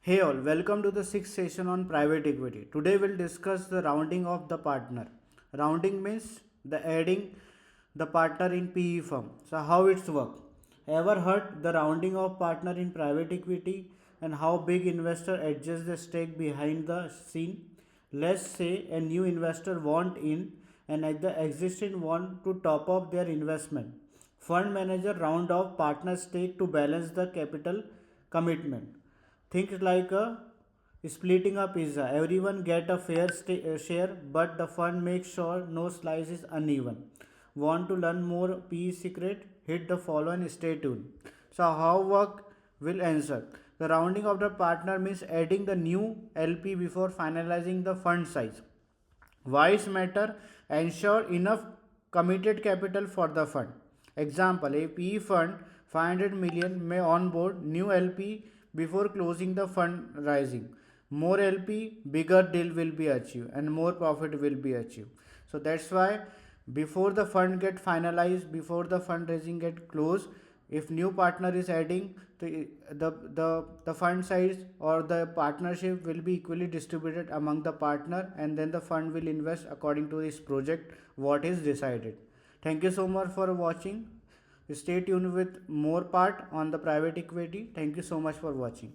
Hey all, welcome to the sixth session on private equity. Today we'll discuss the rounding of the partner. Rounding means the adding the partner in PE firm. So how it's work? Ever heard the rounding of partner in private equity and how big investor adjusts the stake behind the scene? Let's say a new investor want in and at the existing want to top up their investment. Fund manager round off partner stake to balance the capital commitment. Think like a splitting a pizza. Everyone get a fair share, but the fund makes sure no slice is uneven. Want to learn more PE secret? Hit the follow and stay tuned. So how work will answer. The rounding of the partner means adding the new LP before finalizing the fund size. Wise matter ensure enough committed capital for the fund. Example, a PE fund 500 million may onboard new LP before closing the fund rising. More LP, bigger deal will be achieved and more profit will be achieved. So that's why before the fund get finalized, before the fundraising get closed, if new partner is adding, the fund size or the partnership will be equally distributed among the partner, and then the fund will invest according to this project what is decided. Thank you so much for watching. Stay tuned with more part on the private equity. Thank you so much for watching.